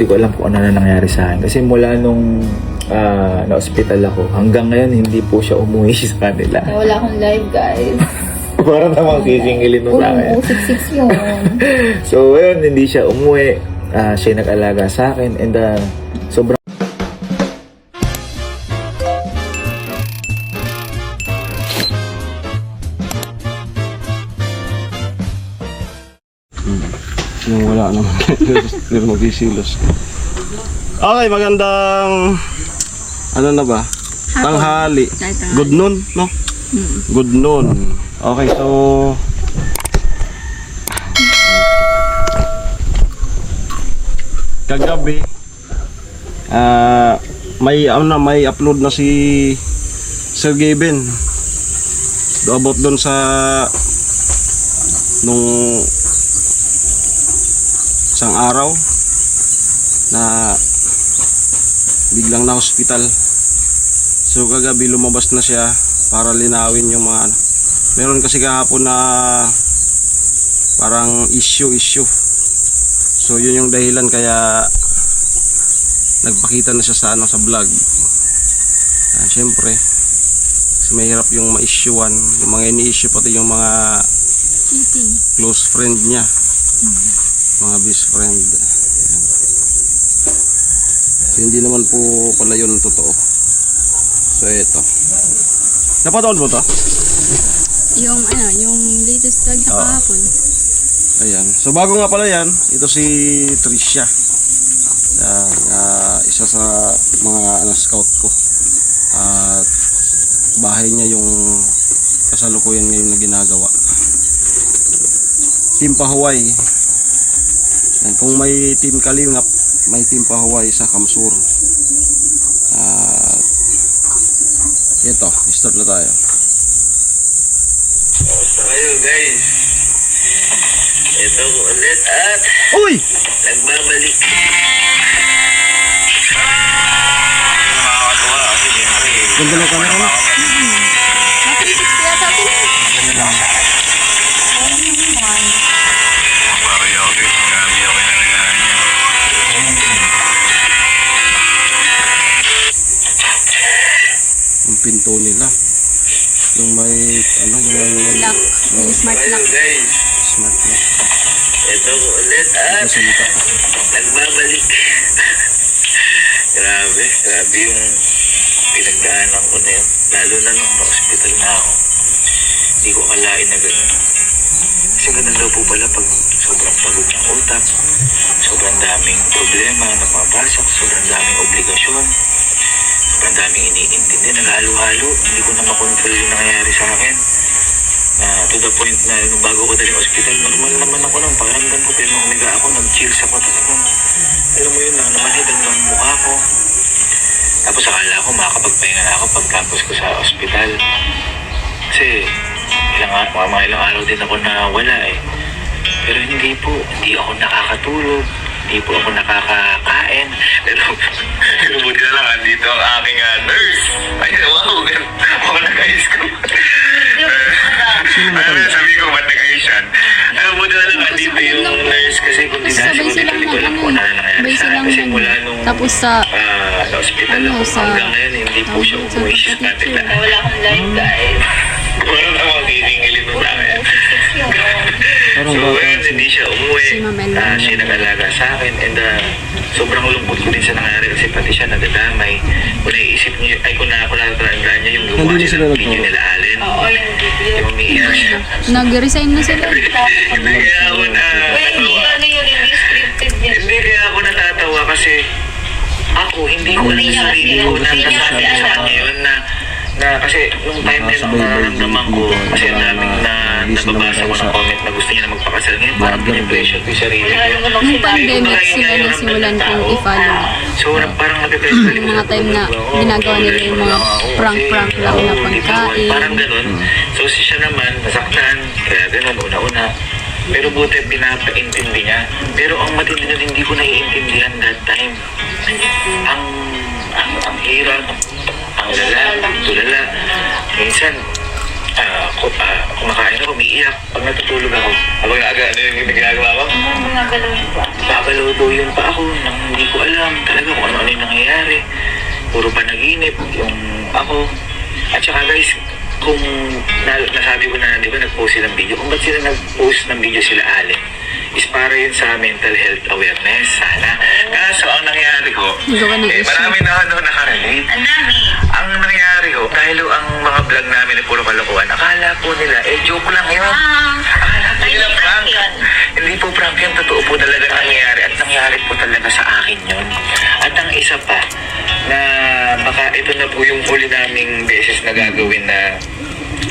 Hindi ko alam kung ano na nangyari sa akin. Kasi mula nung na-hospital ako, hanggang ngayon hindi po siya umuwi sa kanila. Wala akong live, guys. Parang namang sisingilin mo sa akin. 066 yun. So, ayun, hindi siya umuwi. Siya yung nag-alaga sa akin. And sobrang yung wala naman. Pero magsisilos. Okay, magandang ano na ba? Tanghali. Good noon, no? Good noon. Okay, so kagabi may upload na si Sir Gaben about doon sa nung isang araw na biglang na hospital. So kagabi lumabas na siya para linawin yung mga meron kasi kahapon na parang issue. So yun yung dahilan kaya nagpakita na siya sa sa vlog. Siyempre kasi mahirap yung ma-issuean, yung mga ini-issue pati yung mga close friend niya, mga best friend. Ayan. So hindi naman po pala yun totoo. So ito, napanood mo to? Yung latest vlog na kahapon. Ayan. So bago nga pala yan, ito si Tricia. Isa sa mga scout ko. At bahay niya yung kasalukuyan ngayon na ginagawa. Team Pahuway. Yan. Kung may Team Kalingap, may Team Pahuway sa Kamsur. At ito, start na tayo. Kamusta kayo, guys? Ito ko ulit at Uy! nagbabalik. Nakakatuwa kasi siyempre Ganda ng camera mo. 360 yata ito. okay, grabe okay na nangyari. Yung pinto nila. Yung may Lock. Yung smart Kayo, lock. guys? smart lock. Ito ko ulit at Kasalita. nagbabalik. grabe yung pinagdaanan ko na yun. Lalo na nung na-hospital na ako. Hindi ko akalain na gano'n. Kasi ganun daw po pala pag sobrang pagod ng utak, sobrang daming problema na mapasok, sobrang daming obligasyon, sobrang daming iniintindi, naghalo-halo. Hindi ko na makontrol yung nangyayari sa akin. To the point na nung bago ko daling hospital, normal naman ako nung pakiramdam ko, pero nung umiga ako, nag-chill sa ko. Alam mo yun, namanhid hanggang mukha ko. Tapos akala ko makakapagpahinga na ako pagtapos ko sa hospital. Kasi mga ilang araw din ako na wala eh. Pero hindi po, hindi ako nakakatulog, hindi po ako nakakakain. Pero buti na lang, andito ang aking nurse. Ay, wow, ako nag-ayos ko. Sabi ko, ba't nag-ayos yan? Buti na lang, andito yung nurse kasi kung di dahil siguro hindi ko alam kung ano na nangyari sa akin. Kasi mula nung Tapos sa na-hospital ako, hanggang ngayon, hindi po siya umuwi sa kanila. Wala akong live, guys. Parang namang sisingilin mo sa akin. Parang So, bata. ngayon, hindi siya umuwi. Si Ma'am Ella. Siya nag-alaga sa akin. And sobrang lungkot ko din sa nangyari kasi pati siya nadadamay. Kung naiisip niyo, kung nakatandaan niya yung gumawa Hindi siya sila ng video nagpo- nila Allen. Oo, yung video. Yung umiiyak siya. Nag-resign na sila. Hindi kaya ako natatawa. Hindi kaya ako natatawa kasi ako, hindi ko alam sa sarili ko na nasabi ko sa kanya yun na kasi nung time din ang nararamdaman ko kasi ang daming nababasa ko ng comment na gusto niya na magpakasal ngayon, parang pinipressure ko yung sarili ko. Nung pandemic sila nasimulan kong i-follow. So parang napipressure Yung mga time na ginagawa nila yung mga prank-prank lang na pagkain. Parang ganun. So siya naman, nasaktan, kaya ganun, una-una. Pero buti pinapaintindi niya. Pero ang matindi na hindi ko naiintindihan that time. Ang hirap, ang lala, tulala. Minsan, kumakain ako, umiiyak. Pag natutulog ako, habang ano yung ginagawa ko? Babalaw daw yung pa ako nang hindi ko alam talaga kung ano yung nangyayari. Puro panaginip yung ako. At saka guys, kung nasabi ko na, di ba, nag-post silang video, kung ba't sila nag-post ng video sila Allen, is para yun sa mental health awareness, sana. Kaso ang nangyari ko, marami na nakarelate. Ang dami. Ang nangyari ko, dahil ang mga vlog namin ay puro kalokohan, akala po nila, joke lang yun. Akala po nila prank. Hindi po prank yun, totoo po talaga nangyayari at nangyari po talaga sa akin yun. At ang isa pa, na baka ito na po yung huli naming beses na gagawin na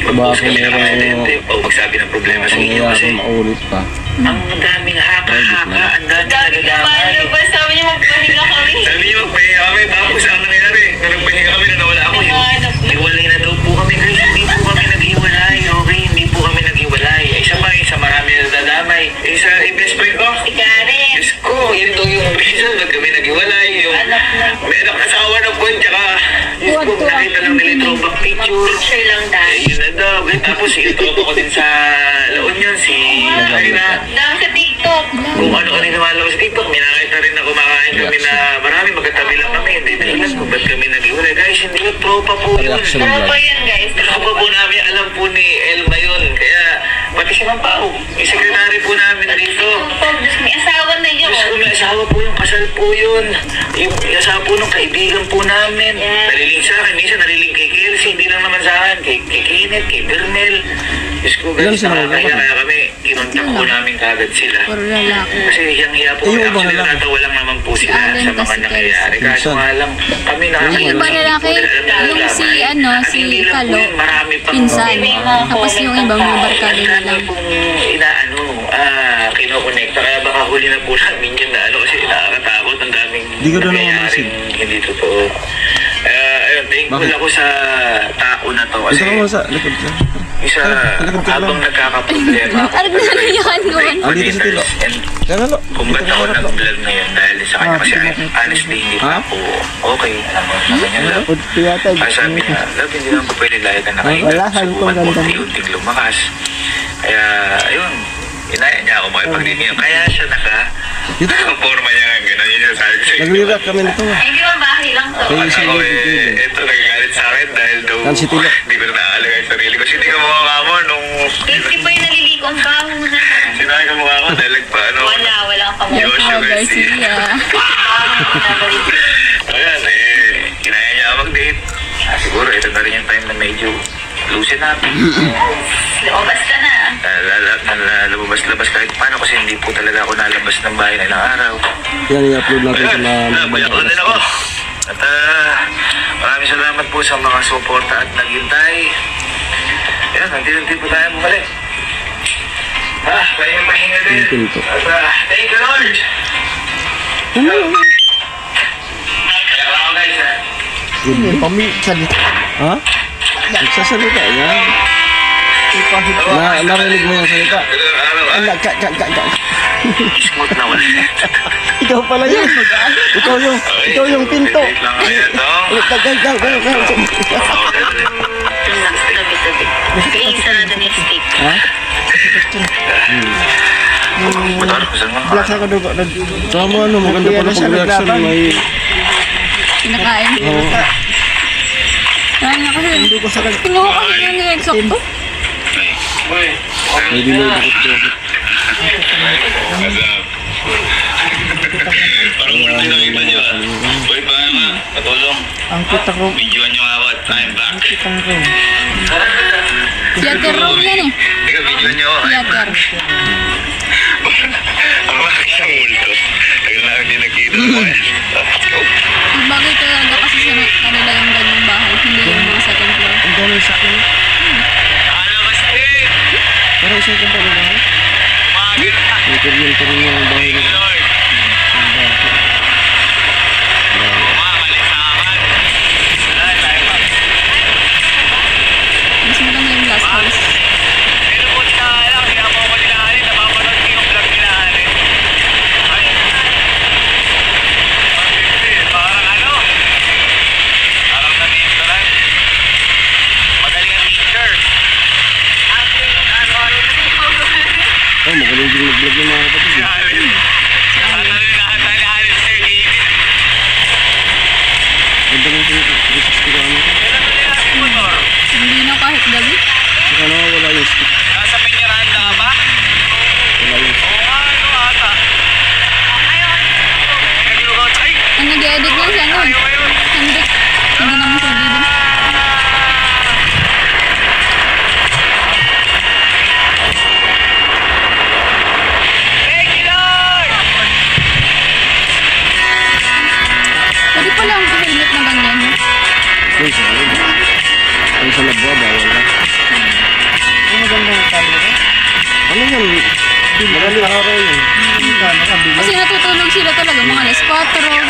mag-post kami ng aksidente o magsabi ng problema sa inyo kasi maulit pa. ang daming haka-haka, ang daming nagdadamay. Sabi niya magpahinga kami. Sabi niyo magpahinga kami, tapos ang nangyari, nung nagpahinga kami na nawala ako, hiwalay na daw po kami guys, hindi po kami naghiwalay, okay, hindi po kami naghiwalay. Isa pa, isa marami na nadadamay. Isa, best friend ko. Si Karen. Diyos ko, yun daw yung reason, ba't kami naghiwalay, yung may anak asawa na po, tsaka, Diyos ko, nakita lang nila yung throwback picture. Picture lang dahil. Yun na daw, tapos yung tropa ko din sa La Union, si Arina. Dami sa TikTok. Kung ano-ano yung lumalabas sa TikTok, may nakita rin na kumakain kami na marami, magkatabi lang kami. Hindi dahilan kung ba't kami nag-iwalay. Guys, hindi yun, tropa po yun. Reaction Ano vlog. ba yan guys? Tropa po namin, alam po ni Elma yun. Kaya, pati si Ma'am Pao, yung sekretary po namin dito. Diyos, may asawa na yun. Diyos ko, may asawa po yung kasal po yun. Yung asawa po nung kaibigan po namin. Naliling sa akin, minsan naliling kay Kelsey, hindi lang naman sa akin. Kay Kenneth, kay Bernel. Diyos ko Ilan guys, sila? nakakaya kaya kami, kinontak po namin kagad sila. Puro lalaki. Kasi hiyang-hiya po kami. Yung iba Actually, lalaki. natawa lang naman po sila Allen sa mga kasi nangyayari. Kaso Minsan. nga lang, kami Yung iba lalaki, yung si, si Kalo, pinsan. Tapos yung ibang mga barkada na lang. Kung inaano, kinokonekta. Kaya baka huli na po namin yun na ano kasi nakakatakot. Ang daming Di ko na nangyayaring hindi totoo. Ayun, thankful Bakit? ako sa tao na to. Kasi Ito ka muna sa likod ka. isa, Likod ka habang lang. nagkakaproblema ako. Ano na yan naman? Ah, dito si Tilo. And Kaya lo. kung ba't ako nag-vlog ngayon dahil sa kanya kasi honestly hindi pa Ha? ako okay. Alam mo, sa kanya lang. Sabi niya, love, hindi naman po pwede lagi ka nakahinga. Subukan mo unti-unting lumakas. Kaya, ayun, inaya niya ako makipag-renew. Kaya siya naka-forma niya nga gano'n. Yun yung sabi ko sa'yo. Nag-react kami nito. Ay, di ba bahay lang to? Kaya At siya ako nag-react. ito nagagalit sa akin dahil daw Yan si Tilo. hindi ko na naaalala yung sarili ko. Hindi ka mukha mo nung Kasi ba yung naliliko ang baho na? sinabi ka mukha ko dahil nagpaano. Wala akong kamukha. Joshua Garcia. Ayan, kinaya niya ako mag-date. Siguro ito na rin yung time na medyo loosen up. Lumabas ka na. Lalabas kahit paano kasi hindi po talaga ako nalabas ng bahay na ilang araw. Yan i-upload natin sa mga Bayak ko din ako. At maraming salamat po sa mga suporta at naghintay. Ayan, nanti po tayo bumalik. Pahinga din. Pinto. At thank you Lord. Kaya ako guys Ha? Nagsasalita yan. Narinig mo yung salita. Smooth na wala. Ikaw pala yun. Ikaw yung pinto. Wait lang kaya to. Tabi-tabi. Kaya sarado niya stick. Ha? Motor, saan mo? Tama ano, maganda pala pag-reaction. May... Kinakain. Oo. Kaya nga kasi, kinuha ko kasi yung eksakto. May delay dikit. Parang mula nakita niyo ah. Uy, paano? Patulong. Ang kita ko, Videoan niyo ako at I'm back. Theater room yan eh. Teka, videoan niyo ako. Theater. Ang laki ng multo. Tagal na hindi nakita mo eh. Bagay talaga kasi sa kanila yung ganyang bahay. Hindi yung mga second floor. ang dami sa akin. Alabas din! Pero isa ka pa naman. Umagin na! May kuryente pa rin yung bahay. Thank you, Lord. Umabalik sa akin. Wala tayo pa. Mas maganda yung last house. Pero po sa alam, kaya po ako nilaanin. Napapanood ko yung vlog nilaanin. Ay. Ganda ng 360 camera. Hindi na kahit gabi. Saka wala yung stick. Nasa Peñaranda ka ba? Wala yung stick. Ang nag-edit niya siya nun. Hindi. Hindi naman siya video. Pwede pala ang helmet na ganyan. No? Yung sa ano. Yung sa nagwa, bawal na. Ang magandang camera. Ano yan? Magaling araw yun. Kasi natutulog sila talaga. Mga alas 4, gano'n.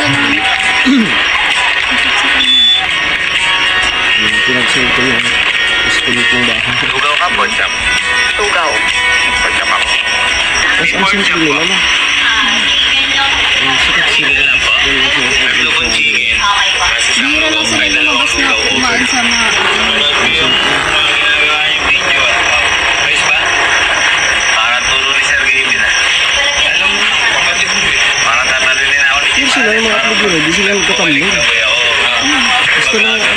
Pinagsin ko yung estimate ng bahay. Tugaw ka, Poncham? Tugaw. Poncham ako. Tapos ang simple nila na. Ang sikat sila. Tingnan lang po. May lukong chicken. Kasi sa Bira lang sila lumabas na kumain sa mga... yung mga ginagawa yung video. Ayos ba? Parang turo ni Sergey din ah. Alam mo, kapatid mo eh. Parang tatalinin ako ni Pero sila yung mga upload nila, di sila nagtatamlin. Gusto lang ako.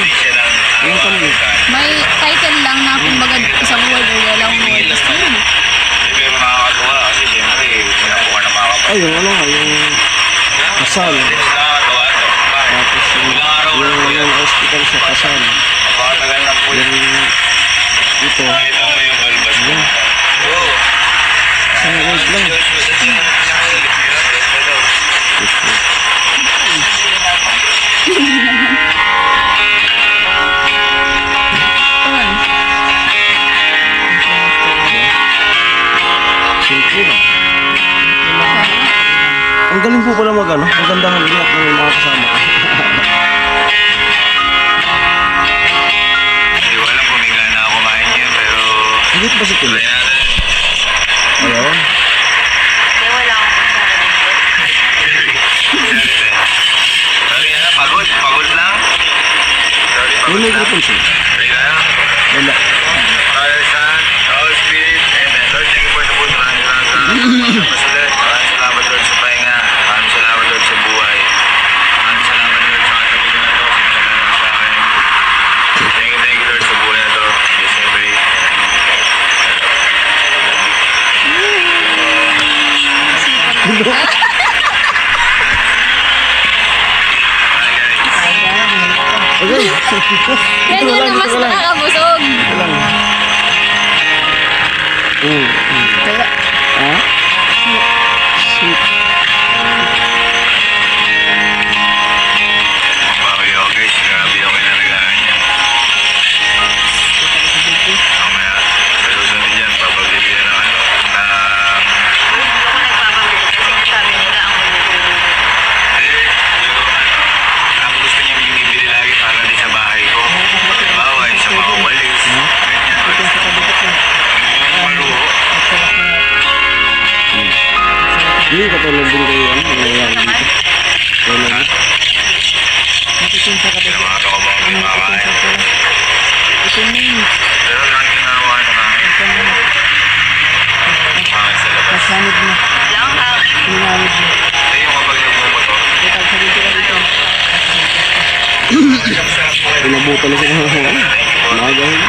Yung tamlin. May title lang na kumbaga isang word or dalawang word. Basta yun. Pero nakakatuwa kasi siyempre, pinakuha na mga kapatid. Ay, yung ano nga, yung kasal. Nakakatuwa ito. Tapos yung hospital sa kasal. Napakatagal na po Yung ito. Nakita mo yung balbas ko. Oo. Isang word lang. Simple lang. Ang galing po pala mag ano. Ang ganda ng react ng mga kasama ko. Hindi ko alam kung may gana ako kumain yun, pero Hindi ba si Kuya? try natin. Ayun. Hindi, wala akong Sorry na, pagod. Pagod lang. Sorry, May pagod lang. microphone siya. Try na. Wala. Father, Son, Holy Spirit, Amen. Lord, thank you for the food. Maraming salamat. Maraming salamat, Lord, sa pahinga. Maraming salamat, Lord, sa buhay. Maraming salamat, Lord, sa katabi ko na to. Salamat sa akin. Thank you, Lord, sa buhay na to. Yes, I pray. Okay. Yan yun ang mas nakakabusog. Ito lang. Ha? Bakit ako, guys? Grabe ako yung nalagaan niya. Mamaya, sa susunod dyan, papabibigyan ng ano, na... Hindi ako nagpapabili kasi sabi nila ang Ang gusto niya binibili lagi para din sa bahay ko. Halimbawa, yung sa mga walis. Ganyan. Yung maluho. Hindi, katulad din kayo, ano, nangyayari dito. Wala na. Pinamakato ko ba ang pinamakain? Pero lang ginawa na namin. Pangit sa labas. Kasanid na. lang Hinamid na. Ito yung kapag nagmumotor. Pinabutan na sila ng magahil.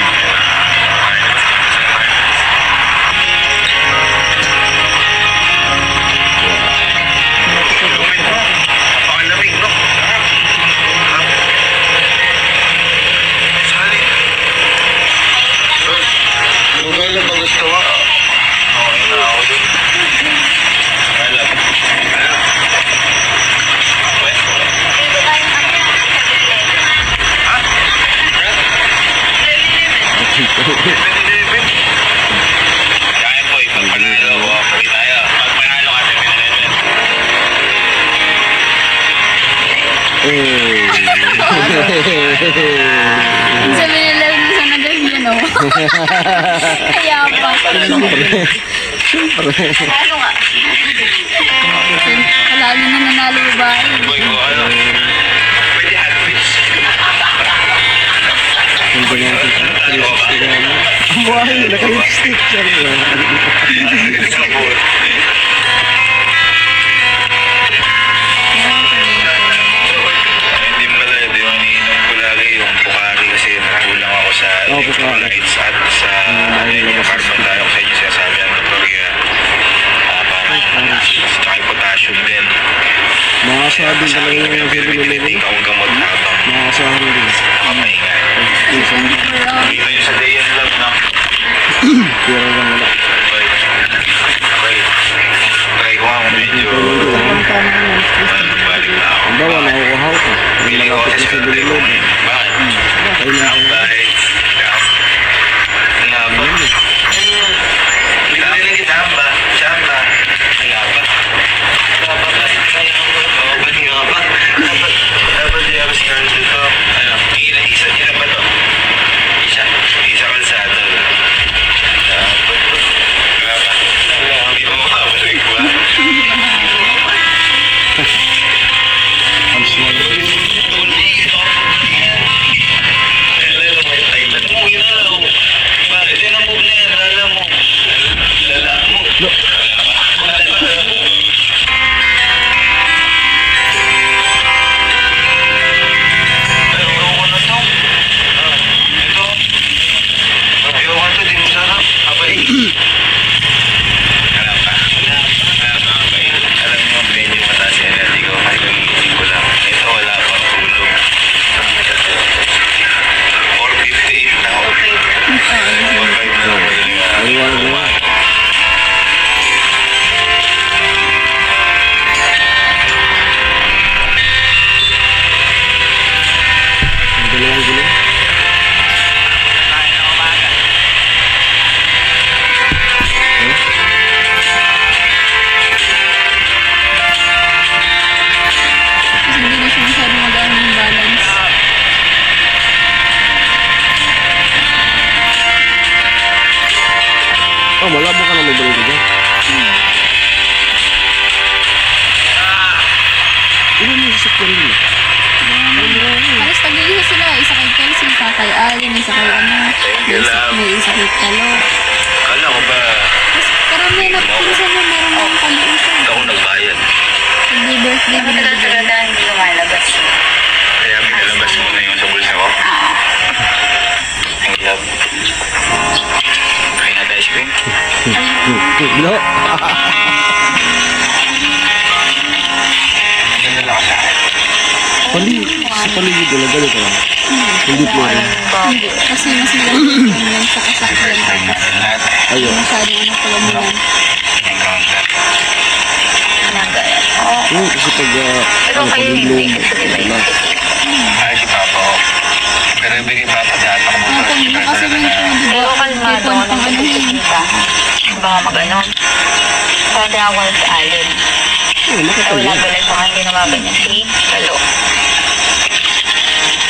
Napakalamig, no? Sali. Lugar na ba gusto mo? Okay na ako dun. Alam. Kaya po, pag panalo ko, pwede tayo. Pag panalo ka, 7-Eleven. Sabi nila rin sa nagagyan, no? Kaya pa. Ano nga? Palagi na nanalo ba? Boy ko, ano? Pwede halbis. Ang ganyan ko. Ang buhay, naka-lipstick siya. Sabor. Hindi mo pala, di ba? din talaga yung pinili. Ikaw ang gamot habang Maasahan din. nakapahinga. Pinsan mo. Dito yung sa day and love na. Pero lang wala. Okay. Try ko nga kung medyo balik na ako. Ang bawa, nakukuhaw ka. Ang Pili ko malapit kasi na sa swerte ko bililog. ngayon. Bakit? Kaya na ako na. Tambay. Laba. Kailangan lang itamba. Samba. Laba. Laba ba? Oo, ba't nga ba? Dapat i-aras ka dito. Ano? Isa ba to? Isa kalsado. Dapat to. Laba. Hindi mo makabalik ba? Ang small. Alam niyo, medyo mataas yung energy ko. Kahit nagigising ko lang. Ito, wala pang tulog. 4:58 na ako. 4:05 na ako. Maliwanag na. Ang dalawang gulong. Kasi hindi na siya masyadong mag-ano yung balance. Oh, malabo ka na may balik dyan. Ilan yung sasakyan nila? Halos tag-iisa sila. Isa kay Kelsey, isa kay Alin, isa kay ano. May isa kay Kalo. Kala ko ba Tapos karamihan na pinsan mo meron ng kaliusan. ako nagbayad? Hindi birthday mo na bigay. Hindi lumalabas. Kaya pinalabas mo na yung sa bulsa ko? Thank you. Try na ice cream? No. Ganda lang sa akin. Sa paligid nila, ganito lang. Hindi po rin. Hindi. Kasi mas maganda yung lang sa kasakyan. Try natin lahat. Hindi masyadong ano palamunan. Hanggang sa Kasi pag, Pero kayo hindi kasi diba? ay si Papa ko. Pero ibigay Papa dyan. Kung nakasimento, di ba? Pero kalmado Ipon ako pang ng ano yun. kita. Baka mag-ano. Kaya tinawag sa alin. Wala pala sa akin tinawagan niya si Kalo.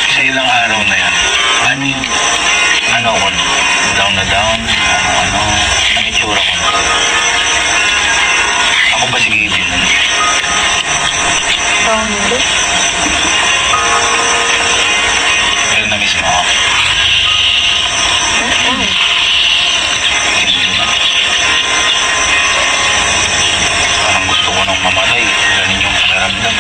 Sa ilang araw na yan, ano yung, ano ako, down na down, ang itsura ko. Ako ba si Gideon? So, hindi. Pero na-miss mo ako. Parang gusto ko nang mamatay. Ganun yung pakiramdam.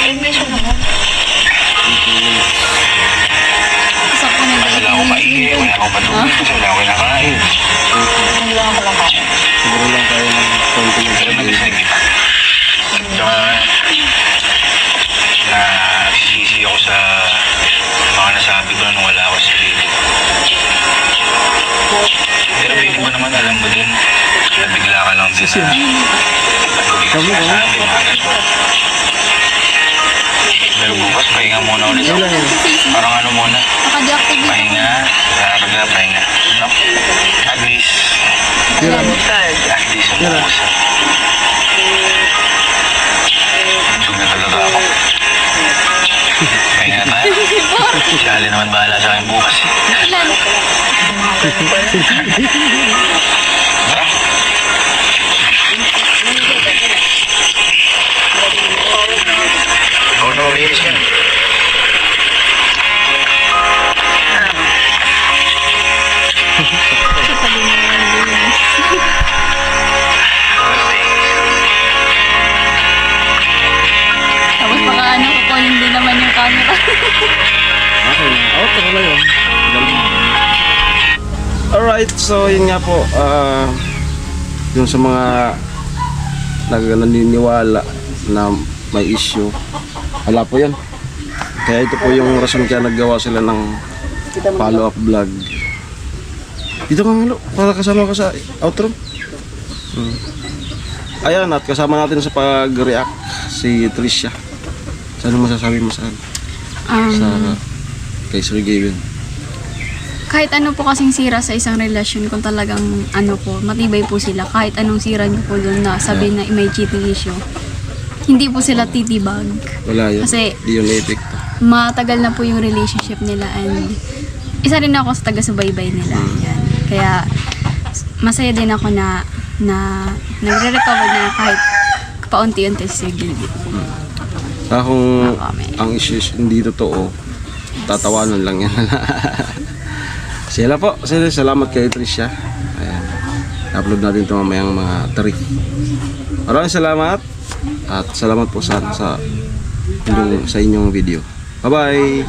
Eh, may siya naman. Isa ko na Wala akong maingay, wala akong matulog, kasi wala akong nakain. Hindi lang ako kumakain. Siguro lang tayo ng konti ng Pero nag-miss na kita. Tsaka, nasisisi ako sa mga nasabi ko nung wala ako sa piling. Pero pwede mo naman alam mo din, nabigla ka lang din na hindi ka sinasabi, mga ganun. Pero bukas, pahinga muna ulit ako. Parang ano muna, Naka-deactivate ako. pahinga, pahinga. No? At least, umuusa. Busog na talaga ako. Pahinga tayo. Si Ali naman bahala sa akin bukas. Ilan? Tara. Ikaw na mabilis yan. Siya pa din naman yun. Tapos baka ano, kukunin din naman yung camera. Okay. Out na yun. Alright. Alright, so yun nga po, yung sa mga naniniwala na may issue, wala po yun. Kaya ito po yung rason kaya naggawa sila ng follow-up vlog. Dito ka malo, para kasama ka sa outro. Ayan, at kasama natin sa pag-react si Tricia. Ano masasabi mo sa kay Sir Gavin? Kahit ano po kasing sira sa isang relasyon, kung talagang ano po, matibay po sila. Kahit anong sira niyo po doon na sabi na may cheating issue, hindi po sila titibag. Wala yun. Kasi di yun epic. matagal na po yung relationship nila and isa rin ako sa taga-subaybay nila. Yan. Kaya masaya din ako na nagre-recover na kahit paunti-unti si Sir Gilby. Kung Amen. ang issues hindi totoo, tatawanan lang yan. Sila po, salamat kay Tricia. Ayan. Upload natin ito mamayang mga 3. Maraming salamat at salamat po sa inyong video. Bye-bye!